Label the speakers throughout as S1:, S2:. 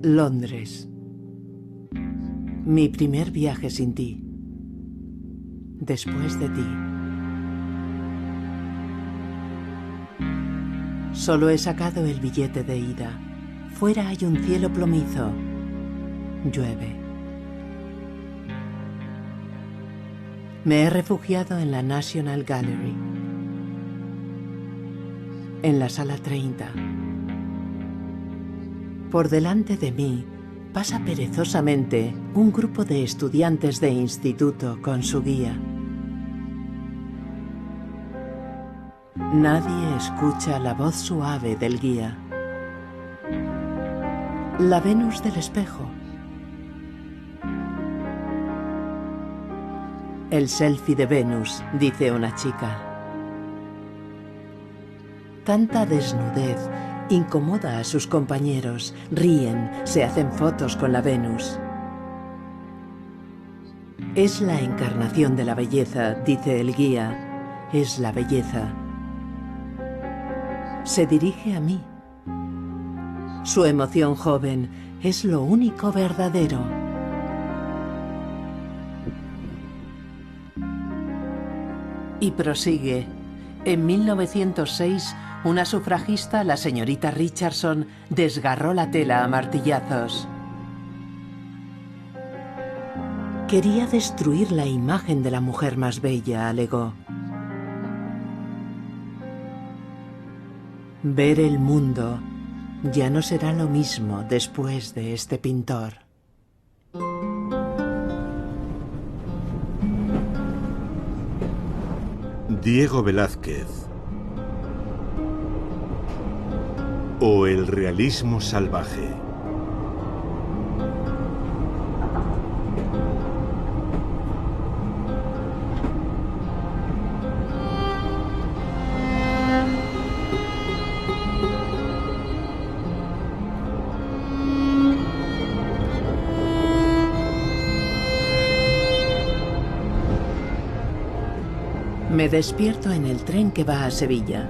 S1: Londres. Mi primer viaje sin ti. Después de ti. Solo he sacado el billete de ida. Fuera hay un cielo plomizo. Llueve. Me he refugiado en la National Gallery. En la sala 30. Por delante de mí pasa perezosamente un grupo de estudiantes de instituto con su guía. Nadie escucha la voz suave del guía. La Venus del espejo. El selfie de Venus, dice una chica. Tanta desnudez incomoda a sus compañeros, ríen, se hacen fotos con la Venus. Es la encarnación de la belleza, dice el guía. Es la belleza. Se dirige a mí. Su emoción joven es lo único verdadero. Y prosigue. En 1906, una sufragista, la señorita Richardson, desgarró la tela a martillazos. Quería destruir la imagen de la mujer más bella, alegó. Ver el mundo ya no será lo mismo después de este pintor.
S2: Diego Velázquez. O el realismo salvaje.
S1: Me despierto en el tren que va a Sevilla.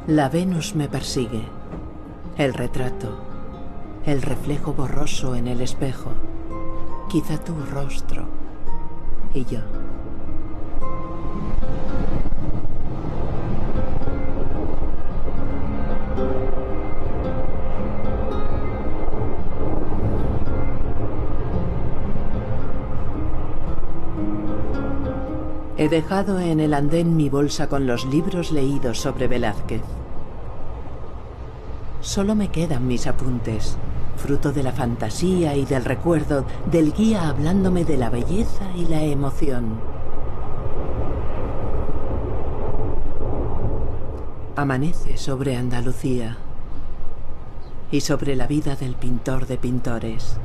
S1: La Venus me persigue. El retrato. El reflejo borroso en el espejo. Quizá tu rostro. Y yo. He dejado en el andén mi bolsa con los libros leídos sobre Velázquez. Solo me quedan mis apuntes, fruto de la fantasía y del recuerdo del guía hablándome de la belleza y la emoción. Amanece sobre Andalucía y sobre la vida del pintor de pintores.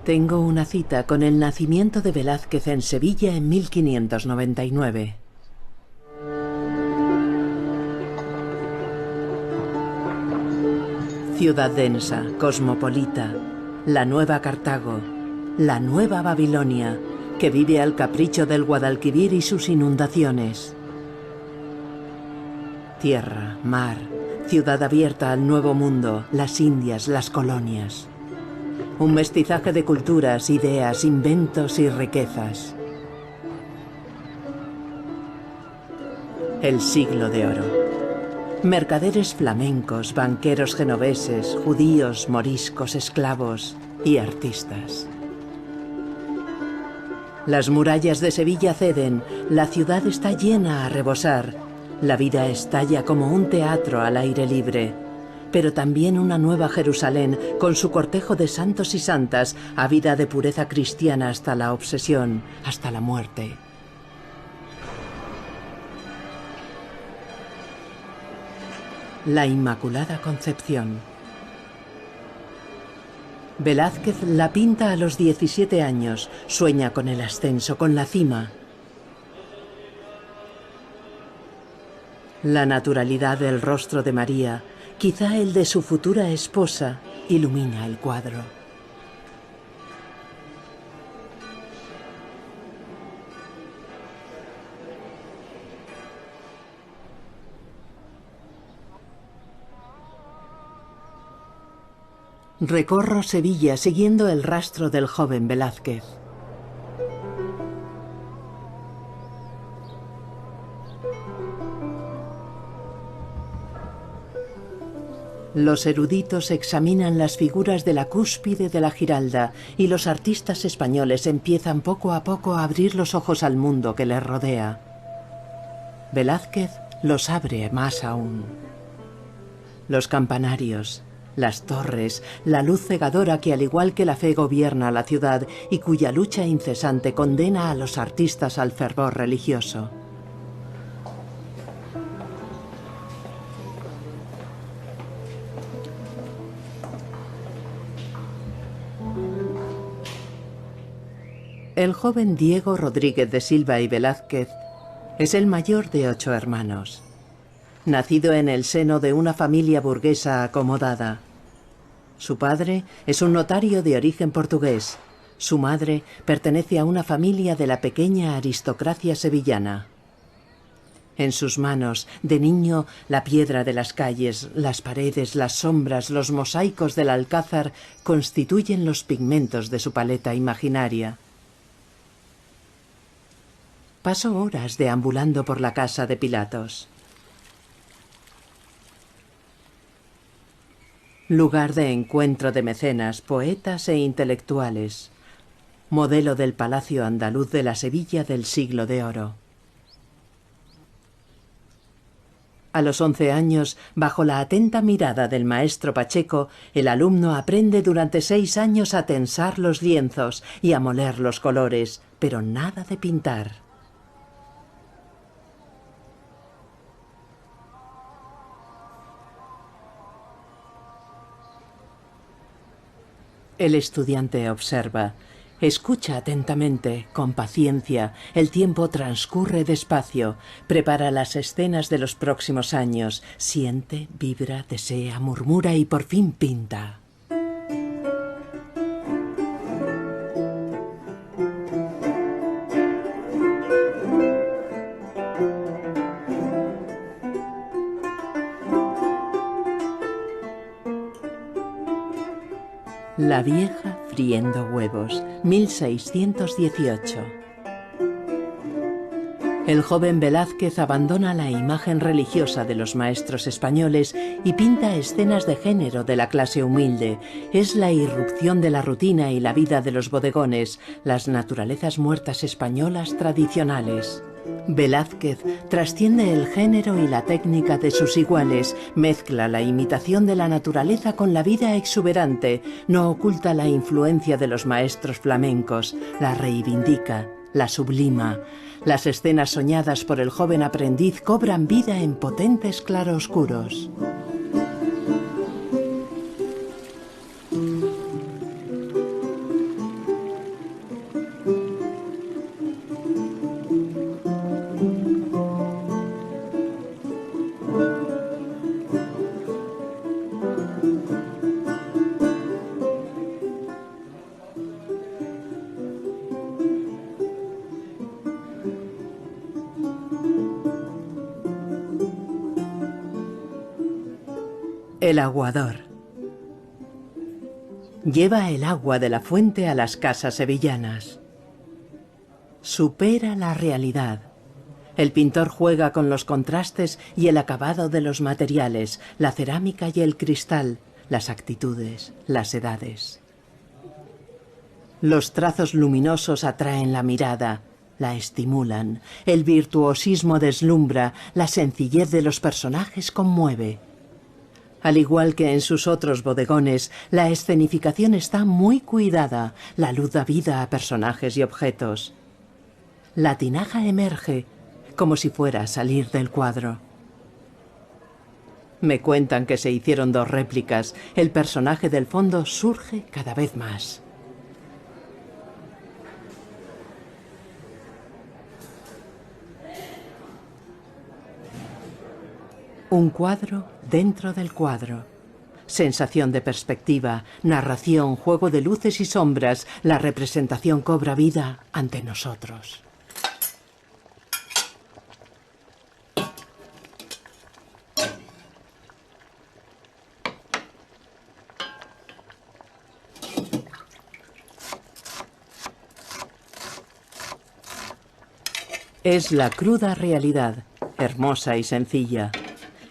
S1: Tengo una cita con el nacimiento de Velázquez en Sevilla en 1599. Ciudad densa, cosmopolita, la nueva Cartago, la nueva Babilonia, que vive al capricho del Guadalquivir y sus inundaciones. Tierra, mar, ciudad abierta al nuevo mundo, las Indias, las colonias. Un mestizaje de culturas, ideas, inventos y riquezas. El siglo de oro. Mercaderes flamencos, banqueros genoveses, judíos, moriscos, esclavos y artistas. Las murallas de Sevilla ceden, la ciudad está llena a rebosar, la vida estalla como un teatro al aire libre. Pero también una nueva Jerusalén, con su cortejo de santos y santas, ávida de pureza cristiana hasta la obsesión, hasta la muerte. La Inmaculada Concepción. Velázquez la pinta a los 17 años, sueña con el ascenso, con la cima. La naturalidad del rostro de María, quizá el de su futura esposa, ilumina el cuadro. Recorro Sevilla siguiendo el rastro del joven Velázquez. Los eruditos examinan las figuras de la cúspide de la Giralda y los artistas españoles empiezan poco a poco a abrir los ojos al mundo que les rodea. Velázquez los abre más aún. Los campanarios, las torres, la luz cegadora que al igual que la fe gobierna la ciudad y cuya lucha incesante condena a los artistas al fervor religioso. El joven Diego Rodríguez de Silva y Velázquez es el mayor de 8 hermanos. Nacido en el seno de una familia burguesa acomodada. Su padre es un notario de origen portugués. Su madre pertenece a una familia de la pequeña aristocracia sevillana. En sus manos, de niño, la piedra de las calles, las paredes, las sombras, los mosaicos del Alcázar constituyen los pigmentos de su paleta imaginaria. Paso horas deambulando por la casa de Pilatos. Lugar de encuentro de mecenas, poetas e intelectuales. Modelo del palacio andaluz de la Sevilla del siglo de oro. A los 11 años, bajo la atenta mirada del maestro Pacheco, el alumno aprende durante 6 años a tensar los lienzos y a moler los colores, pero nada de pintar. El estudiante observa, escucha atentamente, con paciencia, el tiempo transcurre despacio, prepara las escenas de los próximos años, siente, vibra, desea, murmura y por fin pinta. La vieja friendo huevos, 1618. El joven Velázquez abandona la imagen religiosa de los maestros españoles y pinta escenas de género de la clase humilde. Es la irrupción de la rutina y la vida de los bodegones, las naturalezas muertas españolas tradicionales. Velázquez trasciende el género y la técnica de sus iguales, mezcla la imitación de la naturaleza con la vida exuberante, no oculta la influencia de los maestros flamencos, la reivindica, la sublima. Las escenas soñadas por el joven aprendiz cobran vida en potentes claroscuros. El aguador. Lleva el agua de la fuente a las casas sevillanas. Supera la realidad. El pintor juega con los contrastes y el acabado de los materiales, la cerámica y el cristal, las actitudes, las edades. Los trazos luminosos atraen la mirada, la estimulan, el virtuosismo deslumbra, la sencillez de los personajes conmueve. Al igual que en sus otros bodegones, la escenificación está muy cuidada, la luz da vida a personajes y objetos. La tinaja emerge, como si fuera a salir del cuadro. Me cuentan que se hicieron 2 réplicas, el personaje del fondo surge cada vez más. Un cuadro dentro del cuadro. Sensación de perspectiva, narración, juego de luces y sombras, la representación cobra vida ante nosotros. Es la cruda realidad, hermosa y sencilla.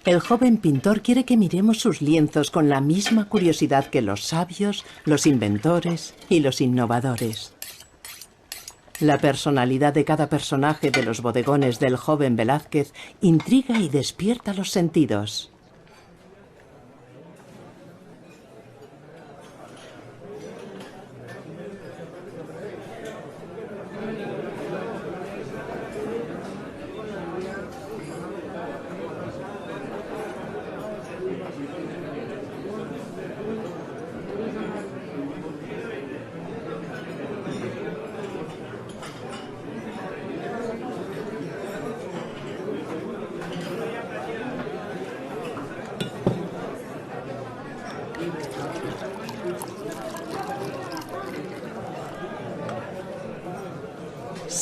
S1: El joven pintor quiere que miremos sus lienzos con la misma curiosidad que los sabios, los inventores y los innovadores. La personalidad de cada personaje de los bodegones del joven Velázquez intriga y despierta los sentidos.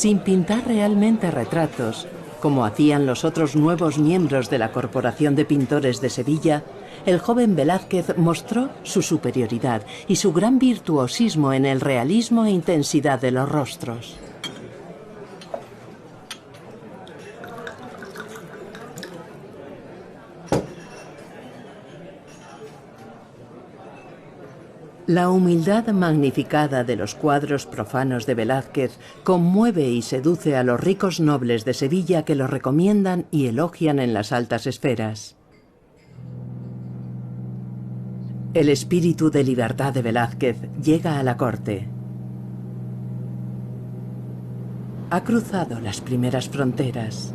S1: Sin pintar realmente retratos, como hacían los otros nuevos miembros de la Corporación de Pintores de Sevilla, el joven Velázquez mostró su superioridad y su gran virtuosismo en el realismo e intensidad de los rostros. La humildad magnificada de los cuadros profanos de Velázquez conmueve y seduce a los ricos nobles de Sevilla que los recomiendan y elogian en las altas esferas. El espíritu de libertad de Velázquez llega a la corte. Ha cruzado las primeras fronteras.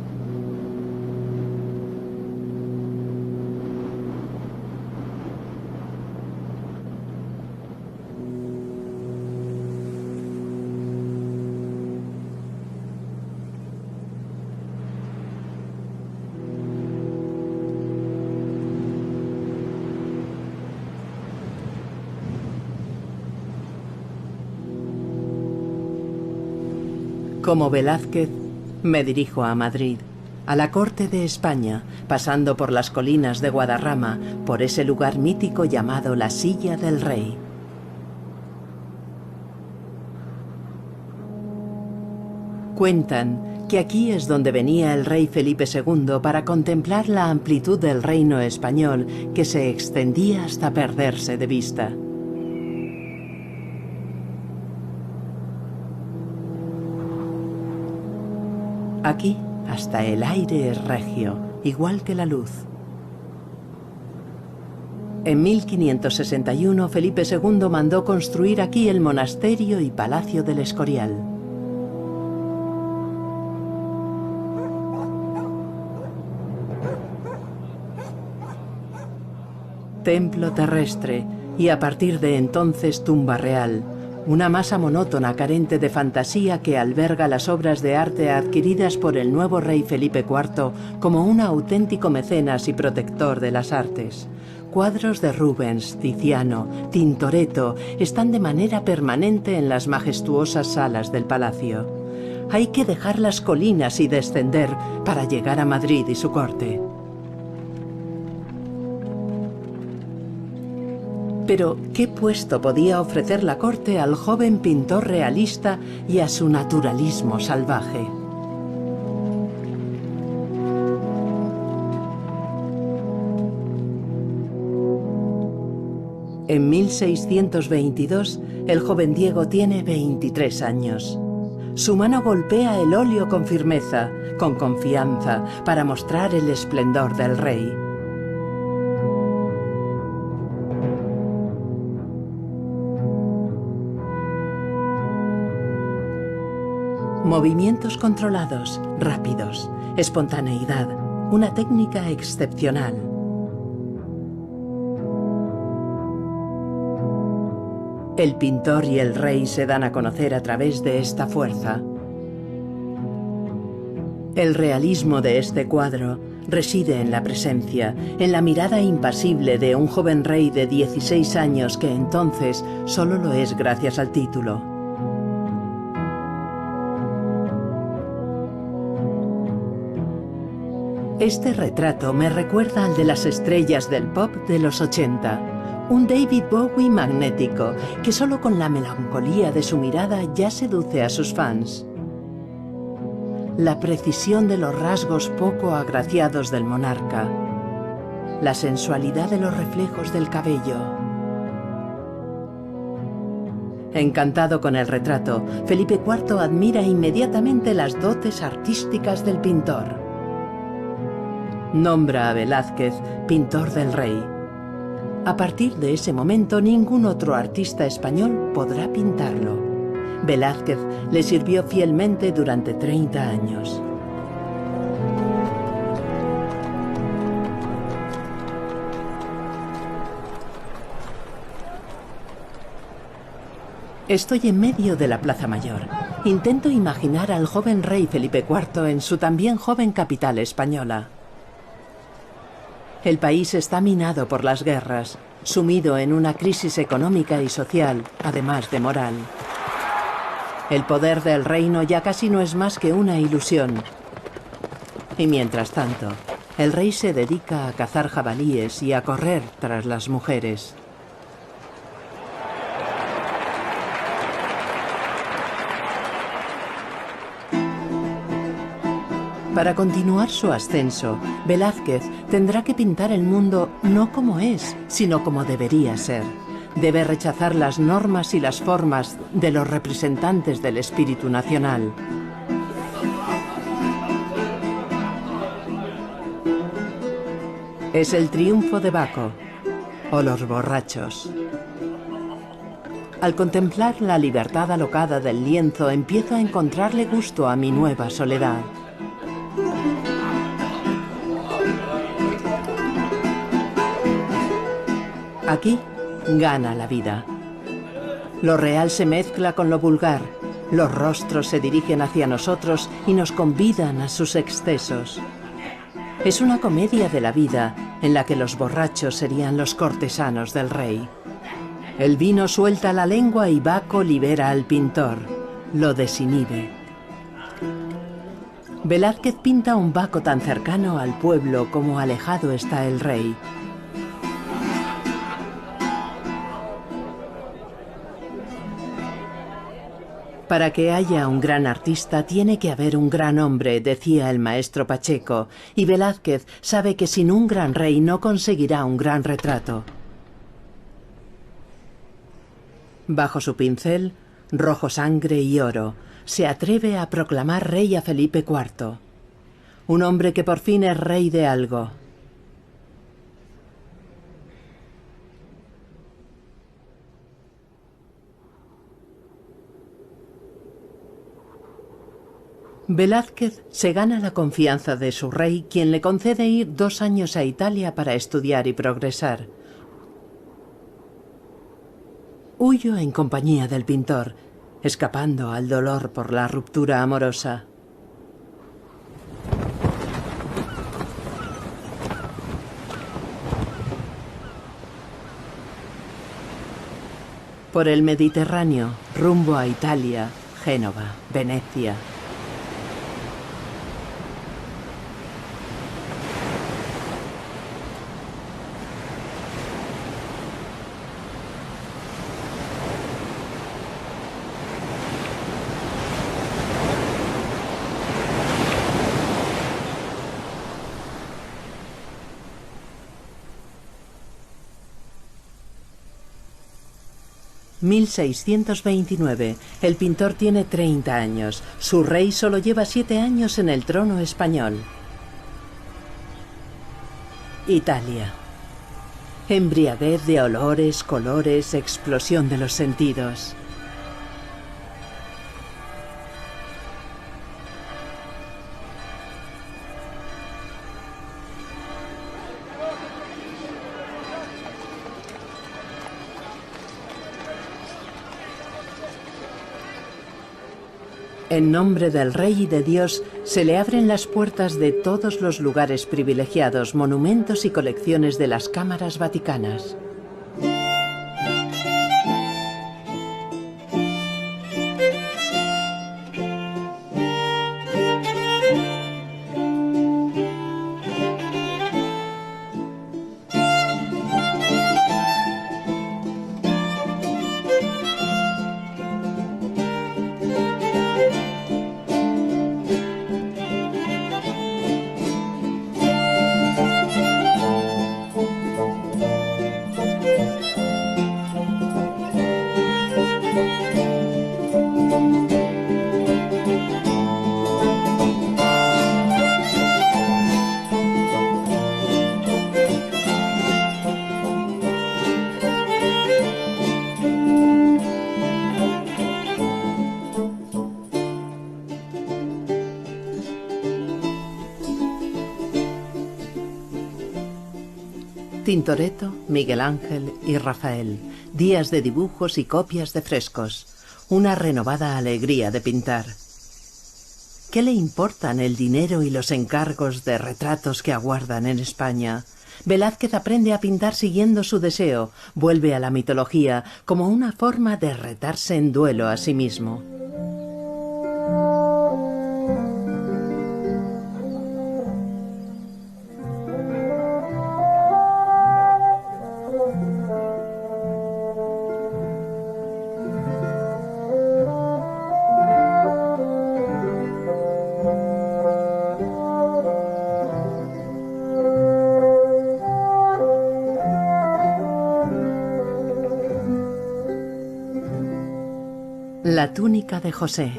S1: Como Velázquez, me dirijo a Madrid, a la corte de España, pasando por las colinas de Guadarrama, por ese lugar mítico llamado la Silla del Rey. Cuentan que aquí es donde venía el rey Felipe II para contemplar la amplitud del reino español que se extendía hasta perderse de vista. Aquí, hasta el aire es regio, igual que la luz. En 1561, Felipe II mandó construir aquí el monasterio y palacio del Escorial. Templo terrestre y a partir de entonces tumba real. Una masa monótona carente de fantasía que alberga las obras de arte adquiridas por el nuevo rey Felipe IV como un auténtico mecenas y protector de las artes. Cuadros de Rubens, Tiziano, Tintoretto están de manera permanente en las majestuosas salas del palacio. Hay que dejar las colinas y descender para llegar a Madrid y su corte. Pero, ¿qué puesto podía ofrecer la corte al joven pintor realista y a su naturalismo salvaje? En 1622, el joven Diego tiene 23 años. Su mano golpea el óleo con firmeza, con confianza, para mostrar el esplendor del rey. Movimientos controlados, rápidos, espontaneidad, una técnica excepcional. El pintor y el rey se dan a conocer a través de esta fuerza. El realismo de este cuadro reside en la presencia, en la mirada impasible de un joven rey de 16 años que entonces solo lo es gracias al título. Este retrato me recuerda al de las estrellas del pop de los 80, un David Bowie magnético que solo con la melancolía de su mirada ya seduce a sus fans. la precisión de los rasgos poco agraciados del monarca, la sensualidad de los reflejos del cabello. Encantado con el retrato, Felipe IV admira inmediatamente las dotes artísticas del pintor. Nombra a Velázquez pintor del rey. A partir de ese momento, ningún otro artista español podrá pintarlo. Velázquez le sirvió fielmente durante 30 años. Estoy en medio de la Plaza Mayor. Intento imaginar al joven rey Felipe IV en su también joven capital española. El país está minado por las guerras, sumido en una crisis económica y social, además de moral. El poder del reino ya casi no es más que una ilusión. Y mientras tanto, el rey se dedica a cazar jabalíes y a correr tras las mujeres. Para continuar su ascenso, Velázquez tendrá que pintar el mundo no como es, sino como debería ser. Debe rechazar las normas y las formas de los representantes del espíritu nacional. Es el triunfo de Baco, o los borrachos. Al contemplar la libertad alocada del lienzo, empiezo a encontrarle gusto a mi nueva soledad. Aquí gana la vida. Lo real se mezcla con lo vulgar. Los rostros se dirigen hacia nosotros y nos convidan a sus excesos. Es una comedia de la vida en la que los borrachos serían los cortesanos del rey. El vino suelta la lengua y Baco libera al pintor. Lo desinhibe. Velázquez pinta un Baco tan cercano al pueblo como alejado está el rey. Para que haya un gran artista tiene que haber un gran hombre, decía el maestro Pacheco, y Velázquez sabe que sin un gran rey no conseguirá un gran retrato. Bajo su pincel, rojo sangre y oro, se atreve a proclamar rey a Felipe IV. Un hombre que por fin es rey de algo. Velázquez se gana la confianza de su rey, quien le concede ir 2 años a Italia para estudiar y progresar. Huyo en compañía del pintor, escapando al dolor por la ruptura amorosa. Por el Mediterráneo, rumbo a Italia, Génova, Venecia. (1629). El pintor tiene 30 años. Su rey solo lleva 7 años en el trono español. Italia. Embriaguez de olores, colores, explosión de los sentidos. En nombre del rey y de Dios, se le abren las puertas de todos los lugares privilegiados, monumentos y colecciones de las cámaras vaticanas. Tintoretto, Miguel Ángel y Rafael. Días de dibujos y copias de frescos. Una renovada alegría de pintar. ¿Qué le importan el dinero y los encargos de retratos que aguardan en España? Velázquez aprende a pintar siguiendo su deseo, vuelve a la mitología como una forma de retarse en duelo a sí mismo. La túnica de José.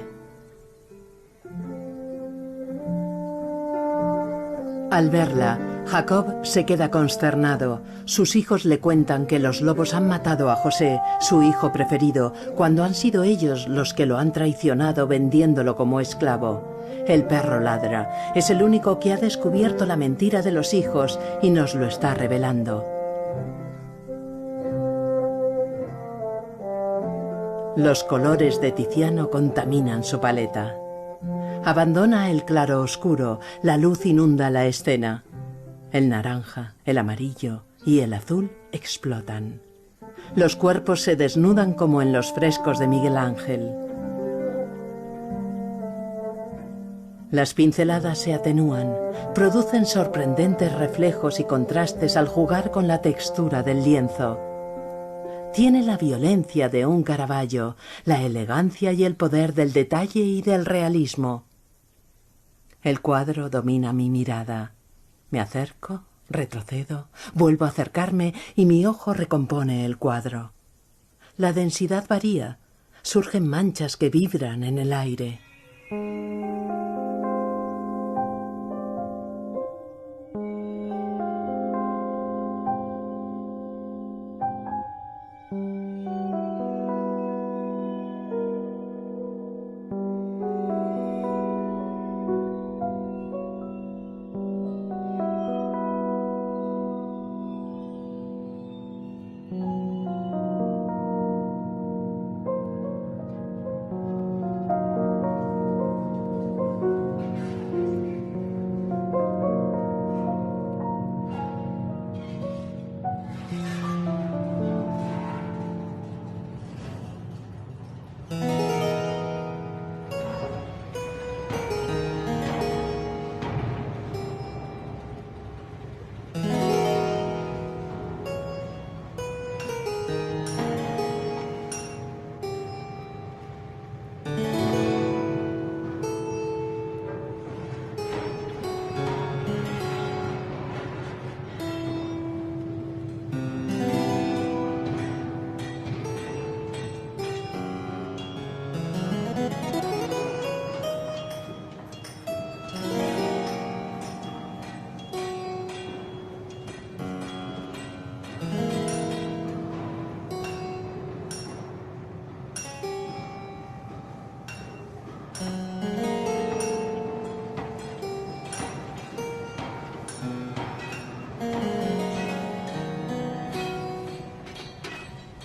S1: Al verla, Jacob se queda consternado. Sus hijos le cuentan que los lobos han matado a José, su hijo preferido, cuando han sido ellos los que lo han traicionado vendiéndolo como esclavo. El perro ladra. Es el único que ha descubierto la mentira de los hijos y nos lo está revelando. Los colores de Tiziano contaminan su paleta. Abandona el claro oscuro, la luz inunda la escena. El naranja, el amarillo y el azul explotan. Los cuerpos se desnudan como en los frescos de Miguel Ángel. Las pinceladas se atenúan, producen sorprendentes reflejos y contrastes al jugar con la textura del lienzo. Tiene la violencia de un Caravaggio, la elegancia y el poder del detalle y del realismo. El cuadro domina mi mirada. Me acerco, retrocedo, vuelvo a acercarme y mi ojo recompone el cuadro. La densidad varía, surgen manchas que vibran en el aire.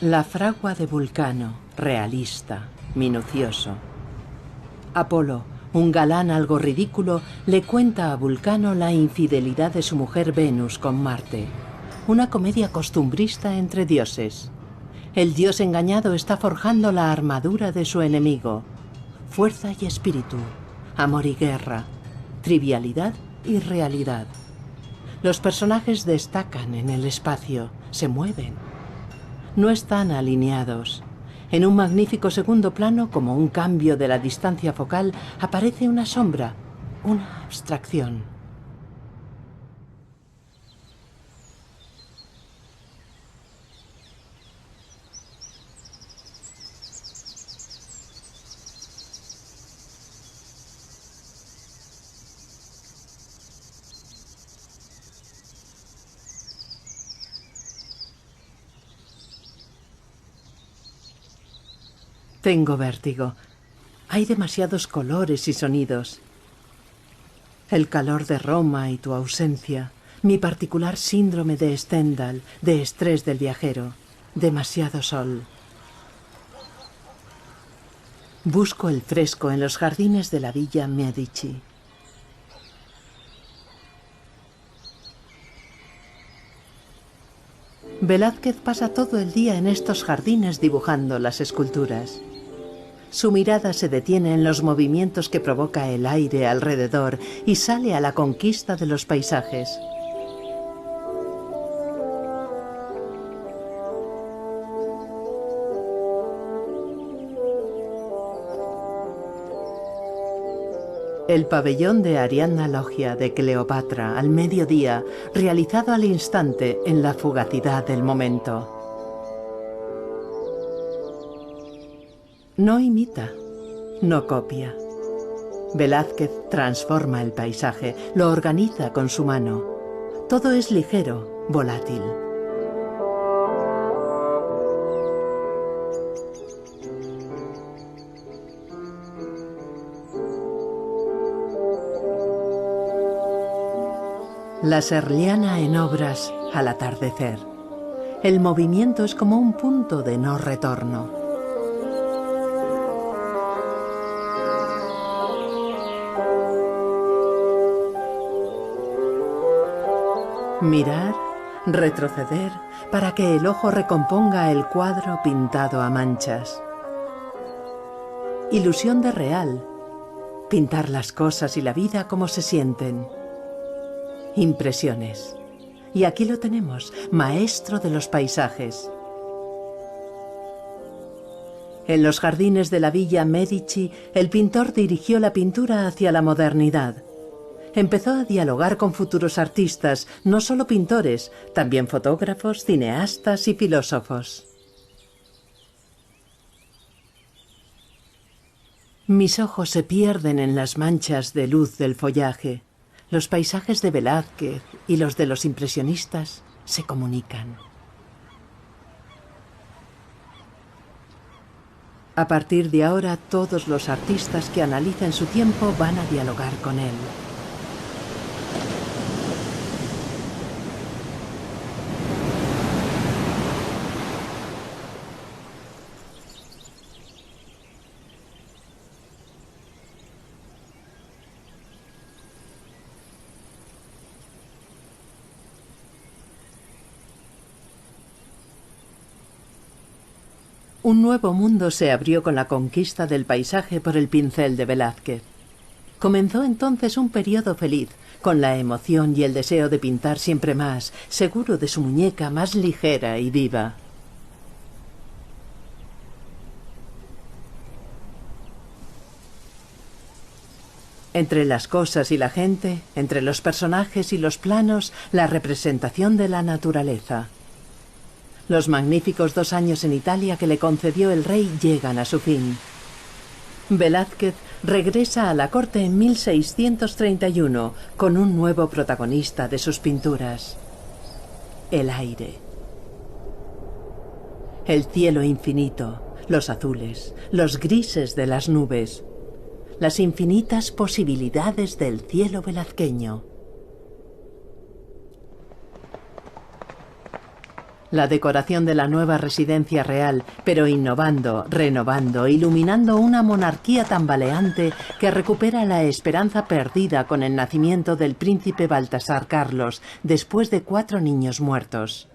S1: La fragua de Vulcano, realista, minucioso. Apolo, un galán algo ridículo, le cuenta a Vulcano la infidelidad de su mujer Venus con Marte. Una comedia costumbrista entre dioses. El dios engañado está forjando la armadura de su enemigo. Fuerza y espíritu, amor y guerra, trivialidad y realidad. Los personajes destacan en el espacio, se mueven. No están alineados. En un magnífico segundo plano, como un cambio de la distancia focal, aparece una sombra, una abstracción. Tengo vértigo. Hay demasiados colores y sonidos. El calor de Roma y tu ausencia. Mi particular síndrome de Stendhal, de estrés del viajero. Demasiado sol. Busco el fresco en los jardines de la Villa Medici. Velázquez pasa todo el día en estos jardines dibujando las esculturas. Su mirada se detiene en los movimientos que provoca el aire alrededor y sale a la conquista de los paisajes. El pabellón de Ariadna Logia de Cleopatra al mediodía, realizado al instante en la fugacidad del momento. No imita, no copia. Velázquez transforma el paisaje, lo organiza con su mano. Todo es ligero, volátil. La Serliana en obras al atardecer. El movimiento es como un punto de no retorno. Mirar, retroceder, para que el ojo recomponga el cuadro pintado a manchas. Ilusión de real. Pintar las cosas y la vida como se sienten. Impresiones. Y aquí lo tenemos, maestro de los paisajes. En los jardines de la Villa Medici, el pintor dirigió la pintura hacia la modernidad. Empezó a dialogar con futuros artistas, no solo pintores, también fotógrafos, cineastas y filósofos. Mis ojos se pierden en las manchas de luz del follaje. Los paisajes de Velázquez y los de los impresionistas se comunican. A partir de ahora, todos los artistas que analicen su tiempo van a dialogar con él. Un nuevo mundo se abrió con la conquista del paisaje por el pincel de Velázquez. Comenzó entonces un periodo feliz, con la emoción y el deseo de pintar siempre más, seguro de su muñeca más ligera y viva. Entre las cosas y la gente, entre los personajes y los planos, la representación de la naturaleza. Los magníficos 2 años en Italia que le concedió el rey llegan a su fin. Velázquez regresa a la corte en 1631 con un nuevo protagonista de sus pinturas: el aire. El cielo infinito, los azules, los grises de las nubes, las infinitas posibilidades del cielo velazqueño. La decoración de la nueva residencia real, pero innovando, renovando, iluminando una monarquía tambaleante que recupera la esperanza perdida con el nacimiento del príncipe Baltasar Carlos, después de 4 niños muertos.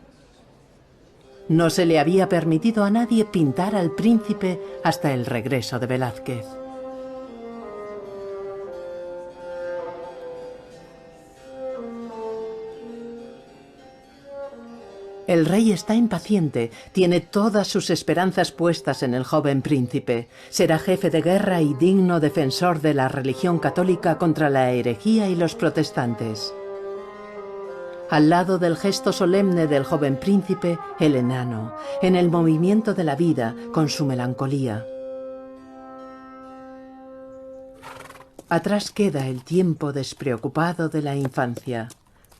S1: No se le había permitido a nadie pintar al príncipe hasta el regreso de Velázquez. El rey está impaciente, tiene todas sus esperanzas puestas en el joven príncipe. Será jefe de guerra y digno defensor de la religión católica contra la herejía y los protestantes. Al lado del gesto solemne del joven príncipe, el enano, en el movimiento de la vida, con su melancolía. Atrás queda el tiempo despreocupado de la infancia.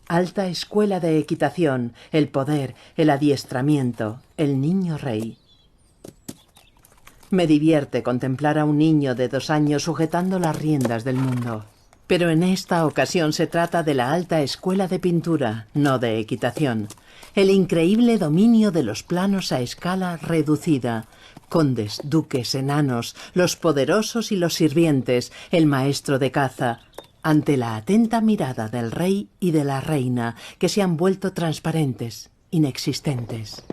S1: Alta escuela de equitación, el poder, el adiestramiento, el niño rey. Me divierte contemplar a un niño de 2 años sujetando las riendas del mundo. Pero en esta ocasión se trata de la alta escuela de pintura, no de equitación. El increíble dominio de los planos a escala reducida. Condes, duques, enanos, los poderosos y los sirvientes, el maestro de caza, ante la atenta mirada del rey y de la reina, que se han vuelto transparentes, inexistentes.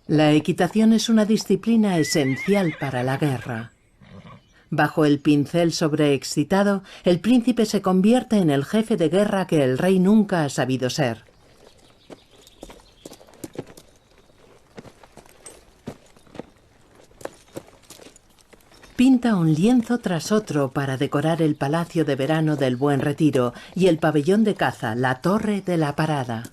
S1: La equitación es una disciplina esencial para la guerra. Bajo el pincel sobreexcitado, el príncipe se convierte en el jefe de guerra que el rey nunca ha sabido ser. Pinta un lienzo tras otro para decorar el palacio de verano del Buen Retiro y el pabellón de caza, la Torre de la Parada.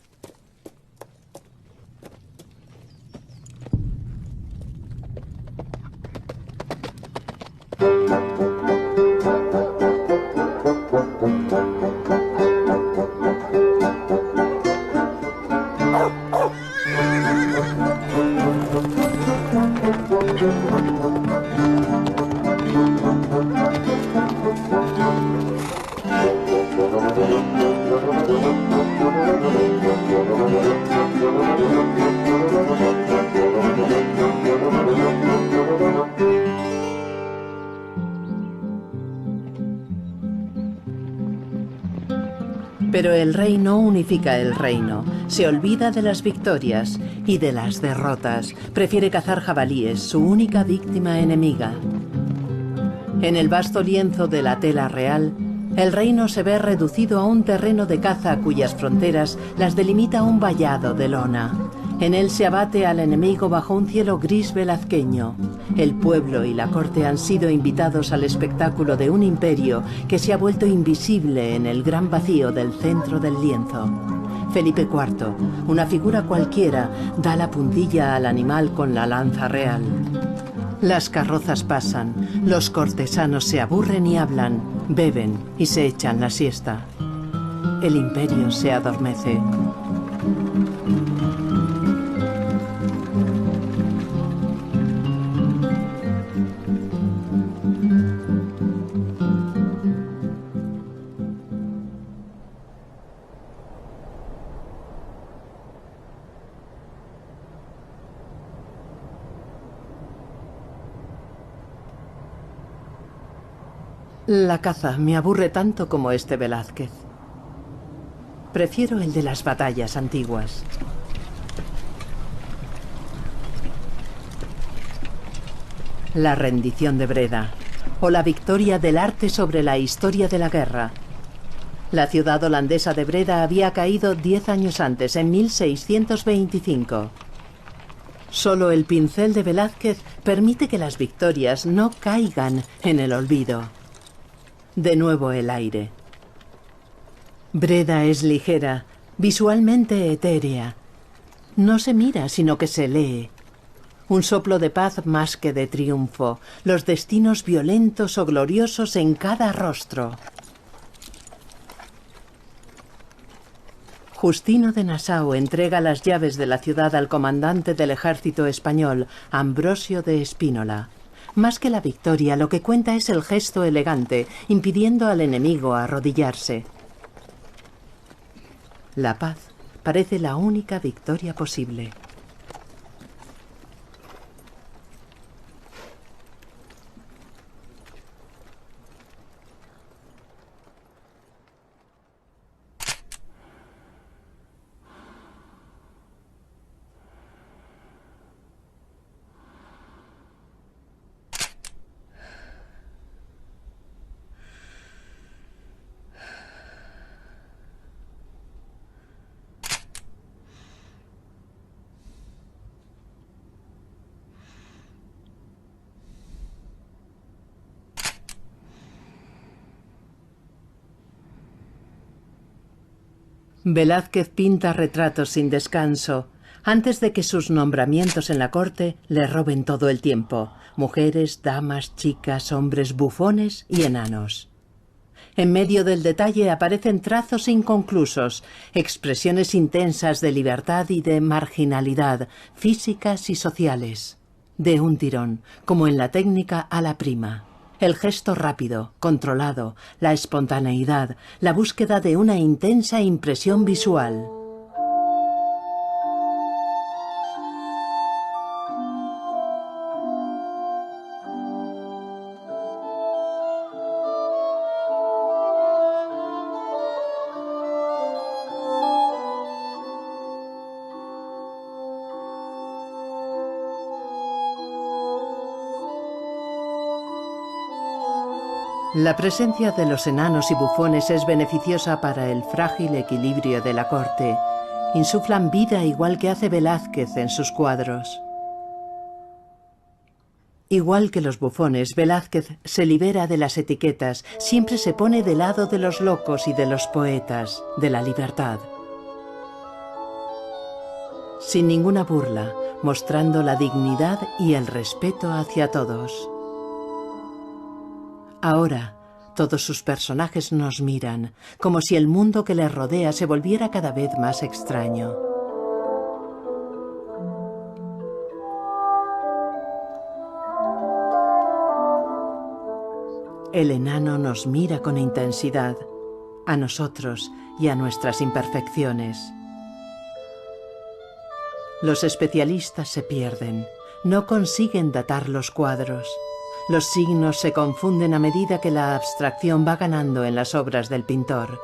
S1: Pero el rey no unifica el reino, se olvida de las victorias y de las derrotas. Prefiere cazar jabalíes, su única víctima enemiga. En el vasto lienzo de la tela real, el reino se ve reducido a un terreno de caza cuyas fronteras las delimita un vallado de lona. En él se abate al enemigo bajo un cielo gris velazqueño. El pueblo y la corte han sido invitados al espectáculo de un imperio que se ha vuelto invisible en el gran vacío del centro del lienzo. Felipe IV, una figura cualquiera, da la puntilla al animal con la lanza real. Las carrozas pasan, los cortesanos se aburren y hablan, beben y se echan la siesta. El imperio se adormece. La caza me aburre tanto como este Velázquez. Prefiero el de las batallas antiguas. La rendición de Breda, o la victoria del arte sobre la historia de la guerra. La ciudad holandesa de Breda había caído 10 años antes, en 1625. Solo el pincel de Velázquez permite que las victorias no caigan en el olvido. De nuevo el aire. Breda es ligera, visualmente etérea. No se mira, sino que se lee. Un soplo de paz más que de triunfo, los destinos violentos o gloriosos en cada rostro. Justino de Nassau entrega las llaves de la ciudad al comandante del ejército español, Ambrosio de Spínola. Más que la victoria, lo que cuenta es el gesto elegante, impidiendo al enemigo arrodillarse. La paz parece la única victoria posible. Velázquez pinta retratos sin descanso, antes de que sus nombramientos en la corte le roben todo el tiempo. Mujeres, damas, chicas, hombres, bufones y enanos. En medio del detalle aparecen trazos inconclusos, expresiones intensas de libertad y de marginalidad, físicas y sociales. de un tirón, como en la técnica a la prima. El gesto rápido, controlado, la espontaneidad, la búsqueda de una intensa impresión visual. La presencia de los enanos y bufones es beneficiosa para el frágil equilibrio de la corte. Insuflan vida igual que hace Velázquez en sus cuadros. Igual que los bufones, Velázquez se libera de las etiquetas, siempre se pone del lado de los locos y de los poetas, de la libertad. Sin ninguna burla, mostrando la dignidad y el respeto hacia todos. Ahora, todos sus personajes nos miran, como si el mundo que les rodea se volviera cada vez más extraño. El enano nos mira con intensidad, a nosotros y a nuestras imperfecciones. Los especialistas se pierden, no consiguen datar los cuadros. Los signos se confunden a medida que la abstracción va ganando en las obras del pintor.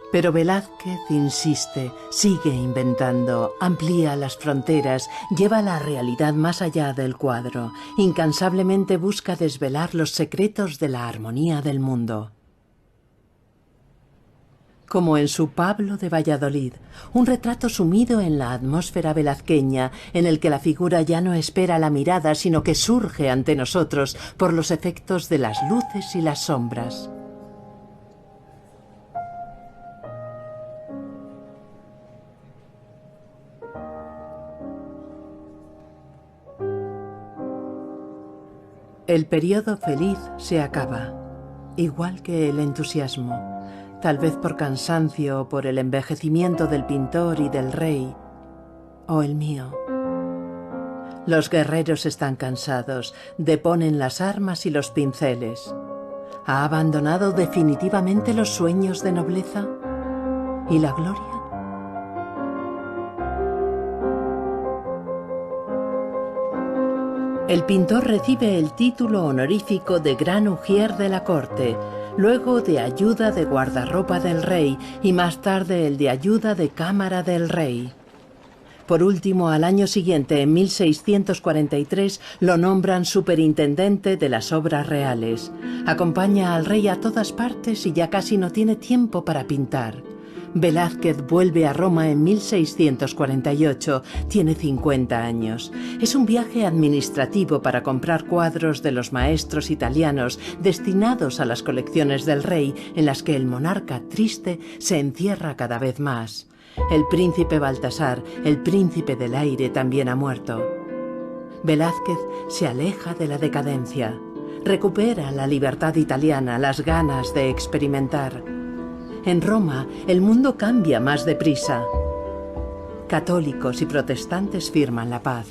S1: Pero Velázquez insiste, sigue inventando, amplía las fronteras, lleva la realidad más allá del cuadro, incansablemente busca desvelar los secretos de la armonía del mundo. Como en su Pablo de Valladolid, un retrato sumido en la atmósfera velazqueña, en el que la figura ya no espera la mirada, sino que surge ante nosotros por los efectos de las luces y las sombras. El periodo feliz se acaba, igual que el entusiasmo, tal vez por cansancio o por el envejecimiento del pintor y del rey, o el mío. Los guerreros están cansados, deponen las armas y los pinceles. ¿Ha abandonado definitivamente los sueños de nobleza? ¿Y la gloria? El pintor recibe el título honorífico de Gran Ujier de la corte, luego de ayuda de guardarropa del rey y más tarde el de ayuda de cámara del rey. Por último, al año siguiente, en 1643, lo nombran superintendente de las obras reales. Acompaña al rey a todas partes y ya casi no tiene tiempo para pintar. Velázquez vuelve a Roma en 1648, tiene 50 años. Es un viaje administrativo para comprar cuadros de los maestros italianos destinados a las colecciones del rey, en las que el monarca triste se encierra cada vez más. El príncipe Baltasar, el príncipe del aire, también ha muerto. Velázquez se aleja de la decadencia. Recupera la libertad italiana, las ganas de experimentar. En Roma, el mundo cambia más deprisa. Católicos y protestantes firman la paz.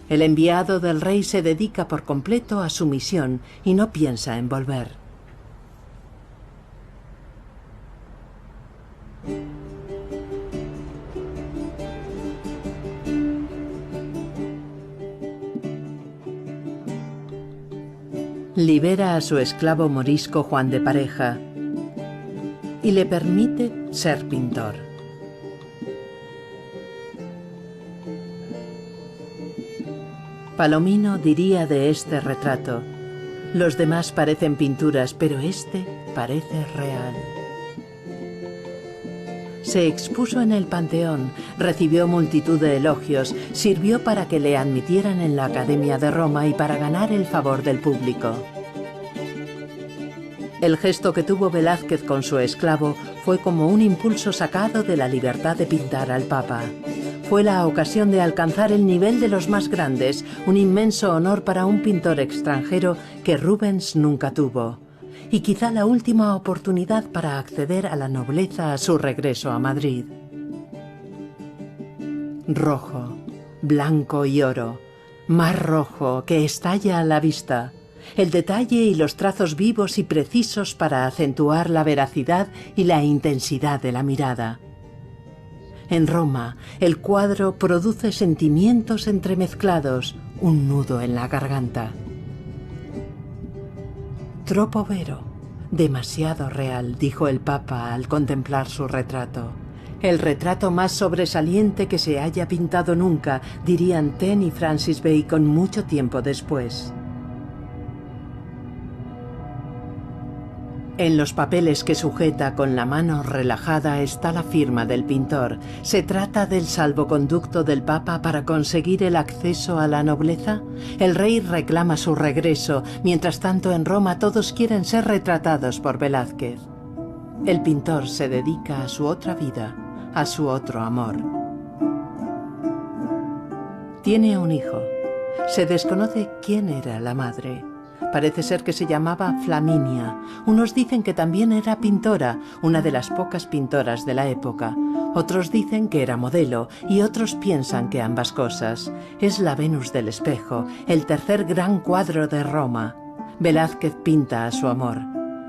S1: El enviado del rey se dedica por completo a su misión y no piensa en volver. Libera a su esclavo morisco Juan de Pareja y le permite ser pintor. Palomino diría de este retrato: los demás parecen pinturas, pero este parece real. Se expuso en el Panteón, recibió multitud de elogios, sirvió para que le admitieran en la Academia de Roma y para ganar el favor del público. El gesto que tuvo Velázquez con su esclavo fue como un impulso sacado de la libertad de pintar al Papa. Fue la ocasión de alcanzar el nivel de los más grandes, un inmenso honor para un pintor extranjero que Rubens nunca tuvo. Y quizá la última oportunidad para acceder a la nobleza a su regreso a Madrid. Rojo, blanco y oro, más rojo que estalla a la vista. El detalle y los trazos vivos y precisos para acentuar la veracidad y la intensidad de la mirada. En Roma, el cuadro produce sentimientos entremezclados, un nudo en la garganta. Troppo vero, demasiado real, dijo el Papa al contemplar su retrato. El retrato más sobresaliente que se haya pintado nunca, dirían Taine y Francis Bacon mucho tiempo después. En los papeles que sujeta con la mano relajada está la firma del pintor. ¿Se trata del salvoconducto del Papa para conseguir el acceso a la nobleza? El rey reclama su regreso. Mientras tanto, en Roma todos quieren ser retratados por Velázquez. El pintor se dedica a su otra vida, a su otro amor. Tiene un hijo. Se desconoce quién era la madre. Parece ser que se llamaba Flaminia. Unos dicen que también era pintora, una de las pocas pintoras de la época. Otros dicen que era modelo y otros piensan que ambas cosas. Es la Venus del espejo, el tercer gran cuadro de Roma. Velázquez pinta a su amor,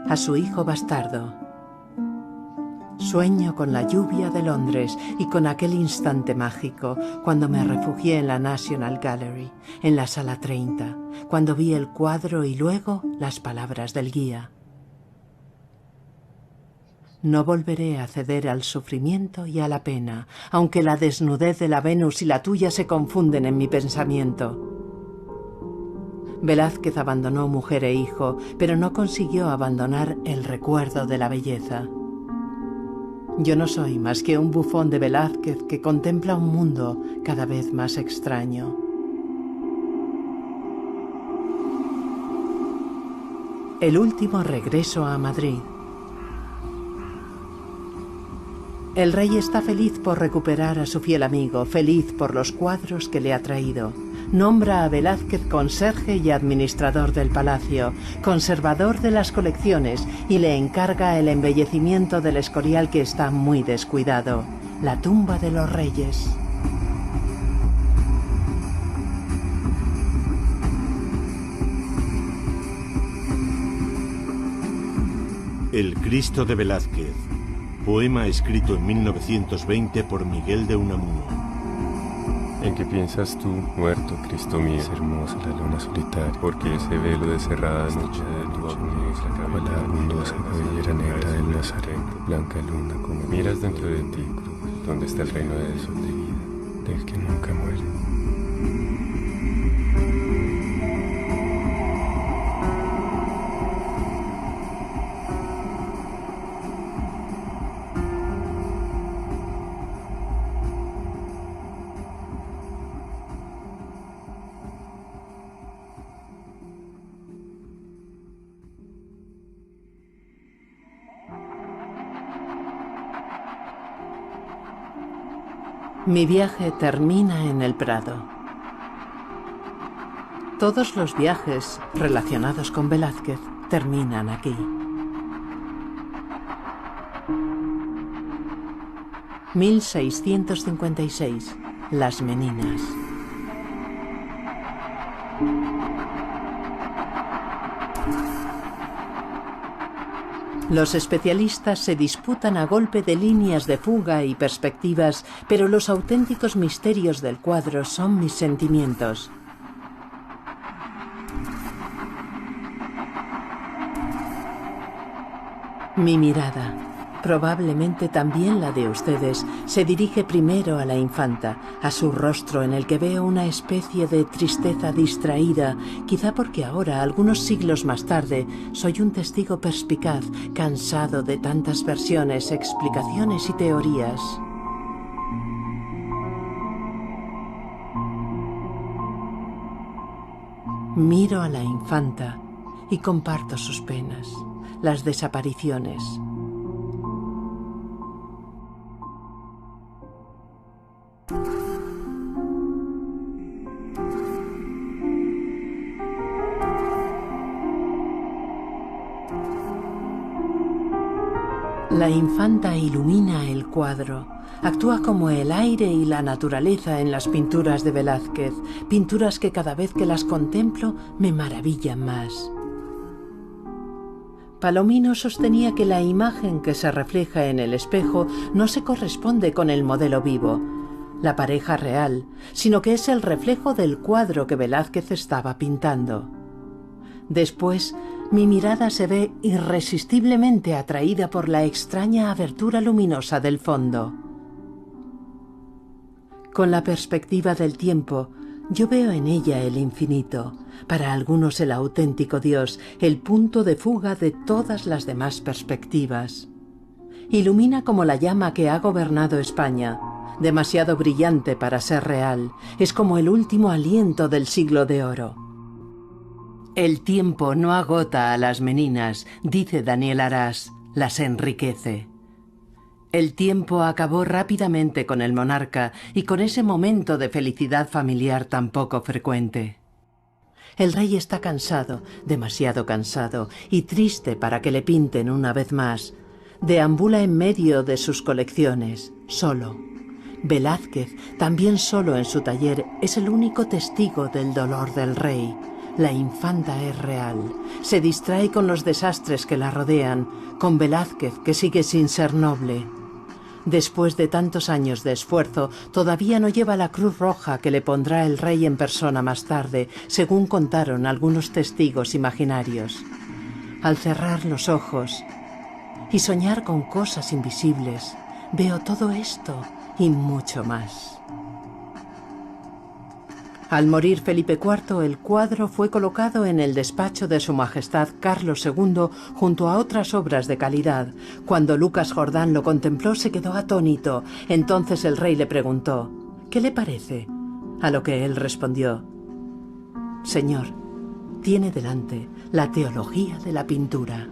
S1: a su hijo bastardo. Sueño con la lluvia de Londres y con aquel instante mágico cuando me refugié en la National Gallery, en la sala 30, cuando vi el cuadro y luego las palabras del guía. No volveré a ceder al sufrimiento y a la pena, aunque la desnudez de la Venus y la tuya se confunden en mi pensamiento. Velázquez abandonó mujer e hijo, pero no consiguió abandonar el recuerdo de la belleza. Yo no soy más que un bufón de Velázquez que contempla un mundo cada vez más extraño. El último regreso a Madrid. El rey está feliz por recuperar a su fiel amigo, feliz por los cuadros que le ha traído. Nombra a Velázquez conserje y administrador del palacio, conservador de las colecciones, y le encarga el embellecimiento del Escorial que está muy descuidado, la tumba de los reyes.
S2: El Cristo de Velázquez, poema escrito en 1920 por Miguel de Unamuno.
S3: ¿En qué piensas tú, muerto, Cristo mío? Es hermosa la luna solitaria, porque ese velo de cerrada noche de tu amor, la abundosa cabellera negra del Nazareno, blanca luna, como miras dentro de ti, donde está el reino del sol de vida, del que nunca muere.
S1: Mi viaje termina en el Prado. Todos los viajes relacionados con Velázquez terminan aquí. (1656) Las Meninas. Los especialistas se disputan a golpe de líneas de fuga y perspectivas, pero los auténticos misterios del cuadro son mis sentimientos. Mi mirada, probablemente también la de ustedes, se dirige primero a la infanta, a su rostro en el que veo una especie de tristeza distraída, quizá porque ahora, algunos siglos más tarde, soy un testigo perspicaz, cansado de tantas versiones, explicaciones y teorías. Miro a la infanta y comparto sus penas. las desapariciones. La infanta ilumina el cuadro. Actúa como el aire y la naturaleza en las pinturas de Velázquez, pinturas que cada vez que las contemplo me maravillan más. Palomino sostenía que la imagen que se refleja en el espejo no se corresponde con el modelo vivo, la pareja real, sino que es el reflejo del cuadro que Velázquez estaba pintando. Después, mi mirada se ve irresistiblemente atraída por la extraña abertura luminosa del fondo. Con la perspectiva del tiempo, yo veo en ella el infinito, para algunos el auténtico Dios, el punto de fuga de todas las demás perspectivas. Ilumina como la llama que ha gobernado España, demasiado brillante para ser real, es como el último aliento del siglo de oro. El tiempo no agota a las meninas, dice Daniel Arás, las enriquece. El tiempo acabó rápidamente con el monarca y con ese momento de felicidad familiar tan poco frecuente. El rey está cansado, demasiado cansado, y triste para que le pinten una vez más. Deambula en medio de sus colecciones, solo. Velázquez, también solo en su taller, es el único testigo del dolor del rey. La infanta es real. Se distrae con los desastres que la rodean, con Velázquez, que sigue sin ser noble. Después de tantos años de esfuerzo, todavía no lleva la cruz roja que le pondrá el rey en persona más tarde, según contaron algunos testigos imaginarios. Al cerrar los ojos y soñar con cosas invisibles, veo todo esto y mucho más. Al morir Felipe IV, el cuadro fue colocado en el despacho de Su Majestad Carlos II junto a otras obras de calidad. Cuando Lucas Jordán lo contempló, se quedó atónito. Entonces el rey le preguntó: «¿Qué le parece?». A lo que él respondió: «Señor, tiene delante la teología de la pintura».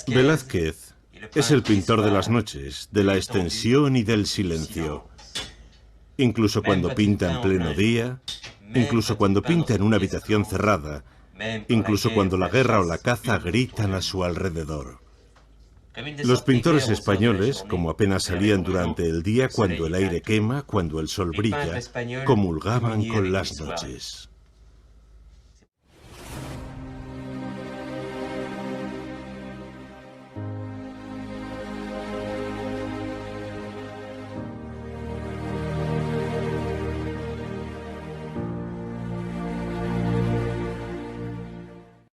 S2: Velázquez es el pintor de las noches, de la extensión y del silencio. Incluso cuando pinta en pleno día, incluso cuando pinta en una habitación cerrada, incluso cuando la guerra o la caza gritan a su alrededor. Los pintores españoles, como apenas salían durante el día, cuando el aire quema, cuando el sol brilla, comulgaban con las noches.